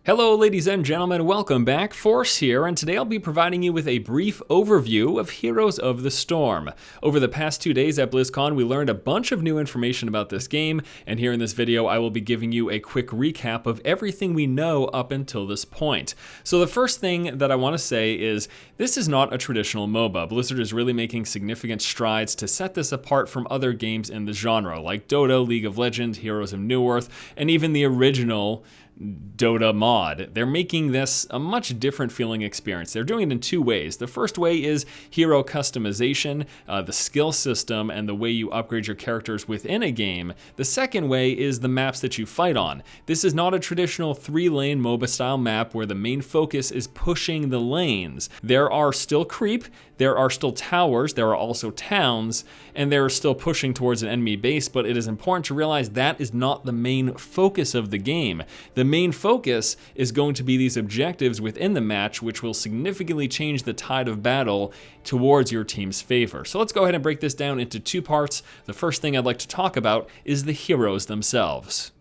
Hello ladies and gentlemen, welcome back. Force here, and today I'll be providing you with a brief overview of Heroes of the Storm. Over the past 2 days at BlizzCon, we learned a bunch of new information about this game, and here in this video I will be giving you a quick recap of everything we know up until this point. So the first thing that I want to say is, this is not a traditional MOBA. Blizzard is really making significant strides to set this apart from other games in the genre, like Dota, League of Legends, Heroes of Newerth, and even the original Dota mod. They're making this a much different feeling experience. They're doing it in two ways. The first way is hero customization, the skill system, and the way you upgrade your characters within a game. The second way is the maps that you fight on. This is not a traditional 3-lane MOBA style map where the main focus is pushing the lanes. There are still creep, there are still towers, there are also towns, and they're still pushing towards an enemy base, but it is important to realize that is not the main focus of the game. The main focus is going to be these objectives within the match, which will significantly change the tide of battle towards your team's favor. So let's go ahead and break this down into two parts. The first thing I'd like to talk about is the heroes themselves.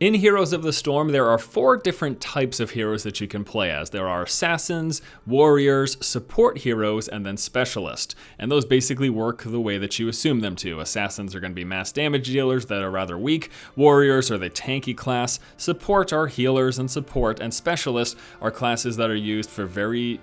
In Heroes of the Storm, there are 4 different types of heroes that you can play as. There are assassins, warriors, support heroes, and then specialists. And those basically work the way that you assume them to. Assassins are going to be mass damage dealers that are rather weak. Warriors are the tanky class. Support are healers and support. And specialists are classes that are used for very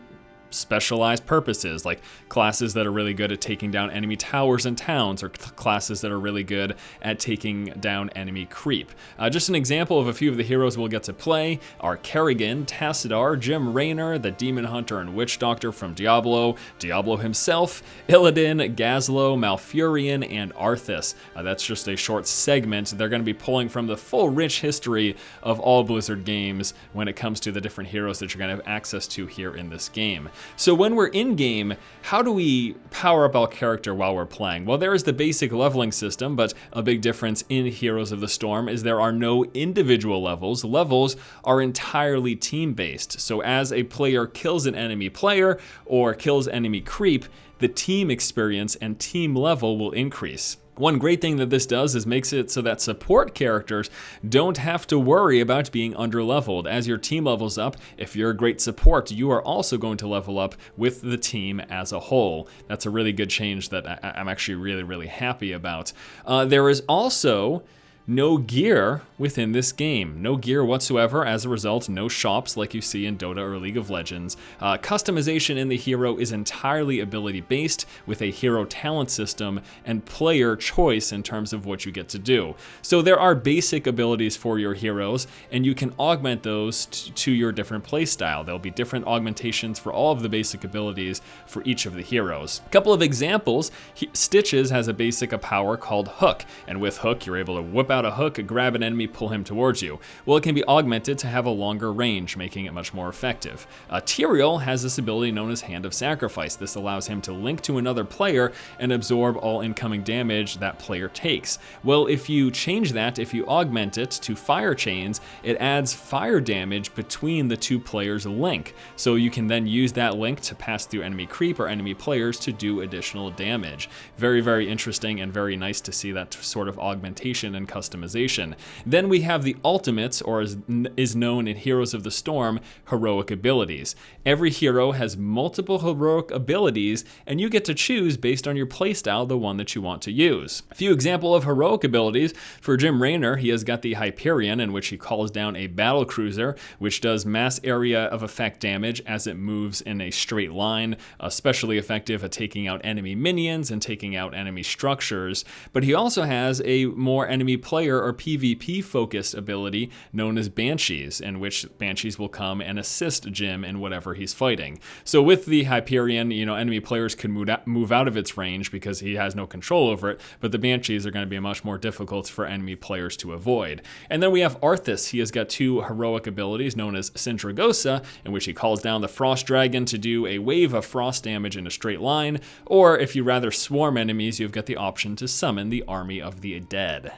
specialized purposes, like classes that are really good at taking down enemy towers and towns, or classes that are really good at taking down enemy creep. Just an example of a few of the heroes we'll get to play are Kerrigan, Tassadar, Jim Raynor, the Demon Hunter and Witch Doctor from Diablo, Diablo himself, Illidan, Gazlo, Malfurion, and Arthas. That's just a short segment. They're going to be pulling from the full rich history of all Blizzard games when it comes to the different heroes that you're going to have access to here in this game. So when we're in game, how do we power up our character while we're playing? Well, there is the basic leveling system, but a big difference in Heroes of the Storm is there are no individual levels. Levels are entirely team-based. So as a player kills an enemy player or kills enemy creep, the team experience and team level will increase. One great thing that this does is makes it so that support characters don't have to worry about being underleveled. As your team levels up, if you're a great support, you are also going to level up with the team as a whole. That's a really good change that I'm actually really happy about. There is also no gear within this game. No gear whatsoever. As a result, no shops like you see in Dota or League of Legends. Customization in the hero is entirely ability-based with a hero talent system and player choice in terms of what you get to do. So there are basic abilities for your heroes, and you can augment those to your different playstyle. There'll be different augmentations for all of the basic abilities for each of the heroes. A couple of examples. Stitches has a basic power called Hook, and with Hook you're able to whip out a hook, grab an enemy, pull him towards you. Well, it can be augmented to have a longer range, making it much more effective. Tyrael has this ability known as Hand of Sacrifice. This allows him to link to another player and absorb all incoming damage that player takes. Well, if you change that, if you augment it to fire chains, it adds fire damage between the two players' link. So you can then use that link to pass through enemy creep or enemy players to do additional damage. Very interesting and very nice to see that sort of augmentation and customization. Then we have the ultimates, or as is known in Heroes of the Storm, heroic abilities. Every hero has multiple heroic abilities, and you get to choose based on your playstyle the one that you want to use. A few examples of heroic abilities. For Jim Raynor, he has got the Hyperion, in which he calls down a battle cruiser, which does mass area of effect damage as it moves in a straight line, especially effective at taking out enemy minions and taking out enemy structures. But he also has a more enemy player or PvP focused ability known as Banshees, in which Banshees will come and assist Jim in whatever he's fighting. So with the Hyperion, enemy players can move out of its range because he has no control over it, but the Banshees are going to be much more difficult for enemy players to avoid. And then we have Arthas. He has got 2 heroic abilities known as Sindragosa, in which he calls down the Frost Dragon to do a wave of frost damage in a straight line, or if you rather swarm enemies, you've got the option to summon the Army of the Dead.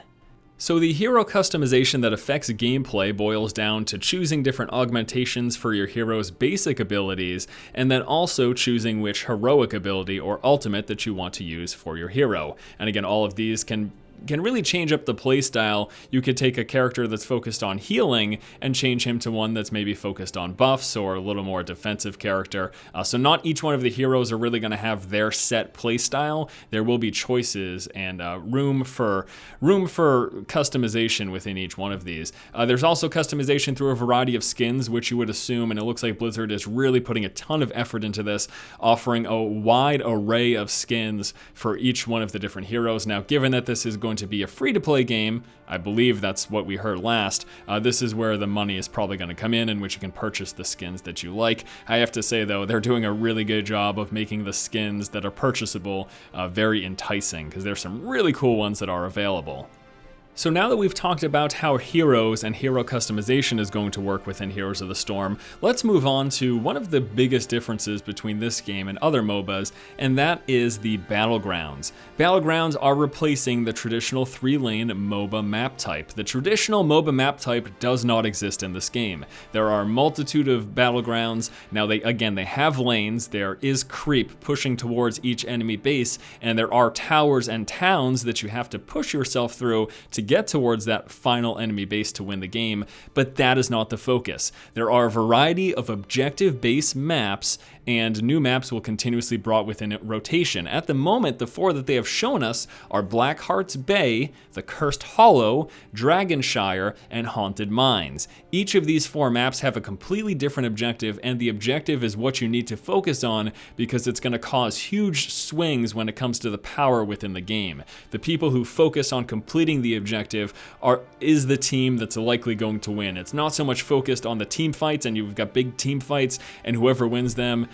So the hero customization that affects gameplay boils down to choosing different augmentations for your hero's basic abilities, and then also choosing which heroic ability or ultimate that you want to use for your hero. And again, all of these can can really change up the playstyle. You could take a character that's focused on healing and change him to one that's maybe focused on buffs or a little more defensive character. So not each one of the heroes are really going to have their set playstyle. There will be choices and room for customization within each one of these. There's also customization through a variety of skins, which you would assume, and it looks like Blizzard is really putting a ton of effort into this, offering a wide array of skins for each one of the different heroes. Now, given that this is going to be a free-to-play game, I believe that's what we heard last, this is where the money is probably going to come in which you can purchase the skins that you like. I have to say, though, they're doing a really good job of making the skins that are purchasable very enticing, because there's some really cool ones that are available. So now that we've talked about how heroes and hero customization is going to work within Heroes of the Storm, let's move on to one of the biggest differences between this game and other MOBAs, and that is the Battlegrounds. Battlegrounds are replacing the traditional 3-lane MOBA map type. The traditional MOBA map type does not exist in this game. There are a multitude of Battlegrounds. Now they have lanes, there is creep pushing towards each enemy base, and there are towers and towns that you have to push yourself through to get towards that final enemy base to win the game, but that is not the focus. There are a variety of objective-based maps, and new maps will continuously be brought within rotation. At the moment, the 4 that they have shown us are Blackheart's Bay, the Cursed Hollow, Dragonshire, and Haunted Mines. Each of these 4 maps have a completely different objective, and the objective is what you need to focus on because it's going to cause huge swings when it comes to the power within the game. The people who focus on completing the objective is the team that's likely going to win. It's not so much focused on the team fights, and you've got big team fights, and whoever wins them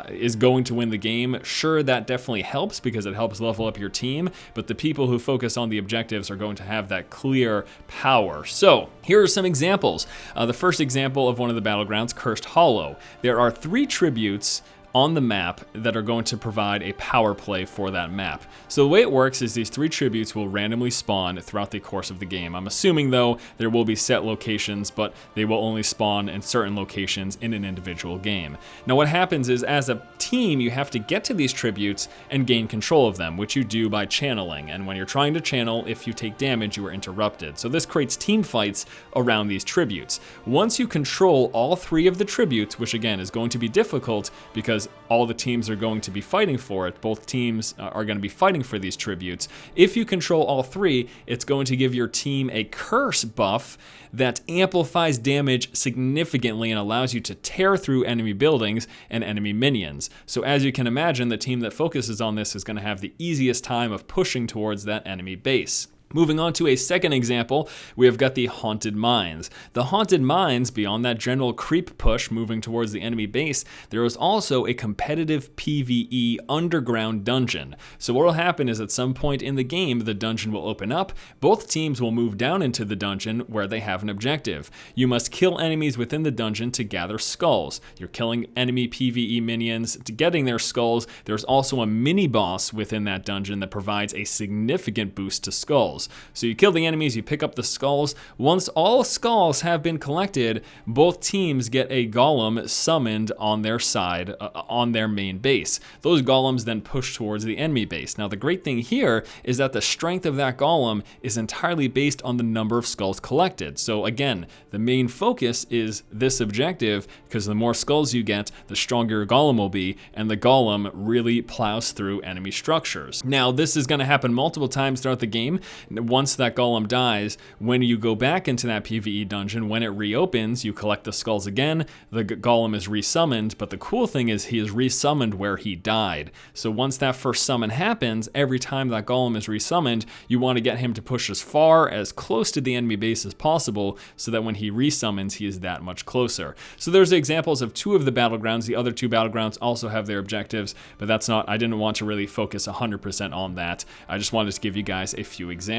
is going to win the game. Sure, that definitely helps because it helps level up your team, but the people who focus on the objectives are going to have that clear power. So here are some examples. The first example of one of the Battlegrounds, Cursed Hollow. There are 3 tributes on the map that are going to provide a power play for that map. So the way it works is these 3 tributes will randomly spawn throughout the course of the game. I'm assuming, though, there will be set locations, but they will only spawn in certain locations in an individual game. Now what happens is, as a team, you have to get to these tributes and gain control of them, which you do by channeling. And when you're trying to channel, if you take damage, you are interrupted. So this creates team fights around these tributes. Once you control all 3 of the tributes, which again is going to be difficult because all the teams are going to be fighting for it. Both teams are going to be fighting for these tributes. If you control all 3, it's going to give your team a curse buff that amplifies damage significantly and allows you to tear through enemy buildings and enemy minions. So as you can imagine, the team that focuses on this is going to have the easiest time of pushing towards that enemy base. Moving on to a second example, we have got the Haunted Mines. The Haunted Mines, beyond that general creep push moving towards the enemy base, there is also a competitive PvE underground dungeon. So what will happen is at some point in the game, the dungeon will open up, both teams will move down into the dungeon where they have an objective. You must kill enemies within the dungeon to gather skulls. You're killing enemy PvE minions to getting their skulls. There's also a mini boss within that dungeon that provides a significant boost to skulls. So you kill the enemies, you pick up the skulls. Once all skulls have been collected, both teams get a golem summoned on their side, on their main base. Those golems then push towards the enemy base. Now the great thing here is that the strength of that golem is entirely based on the number of skulls collected. So again, the main focus is this objective, because the more skulls you get, the stronger your golem will be, and the golem really plows through enemy structures. Now this is going to happen multiple times throughout the game. Once that golem dies, when you go back into that PvE dungeon, when it reopens, you collect the skulls again, the golem is resummoned, but the cool thing is he is resummoned where he died. So once that first summon happens, every time that golem is resummoned, you want to get him to push as far, as close to the enemy base as possible, so that when he resummons, he is that much closer. So there's examples of 2 of the Battlegrounds. The other 2 Battlegrounds also have their objectives, but that's not, I didn't want to really focus 100% on that. I just wanted to give you guys a few examples.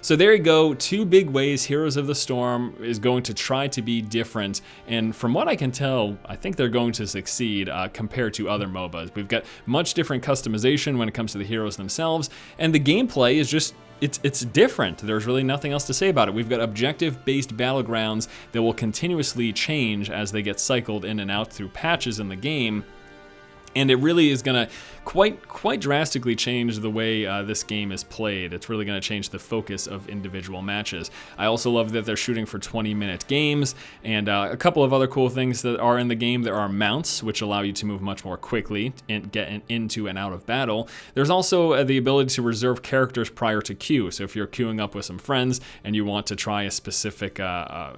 So there you go, 2 big ways Heroes of the Storm is going to try to be different, and from what I can tell, I think they're going to succeed compared to other MOBAs. We've got much different customization when it comes to the heroes themselves, and the gameplay is just it's different. There's really nothing else to say about it. We've got objective-based Battlegrounds that will continuously change as they get cycled in and out through patches in the game. And it really is going to quite drastically change the way this game is played. It's really going to change the focus of individual matches. I also love that they're shooting for 20-minute games, and a couple of other cool things that are in the game. There are mounts, which allow you to move much more quickly and get into and out of battle. There's also the ability to reserve characters prior to queue. So if you're queuing up with some friends and you want to try a specific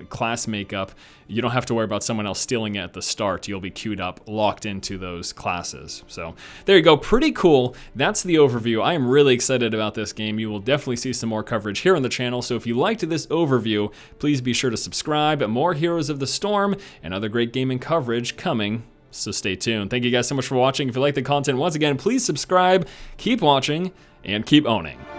class makeup, you don't have to worry about someone else stealing it at the start. You'll be queued up, locked into those classes. So there you go. Pretty cool. That's the overview. I am really excited about this game. You will definitely see some more coverage here on the channel. So if you liked this overview, please be sure to subscribe. More Heroes of the Storm and other great gaming coverage coming. So stay tuned. Thank you guys so much for watching. If you like the content, once again, please subscribe, keep watching, and keep owning.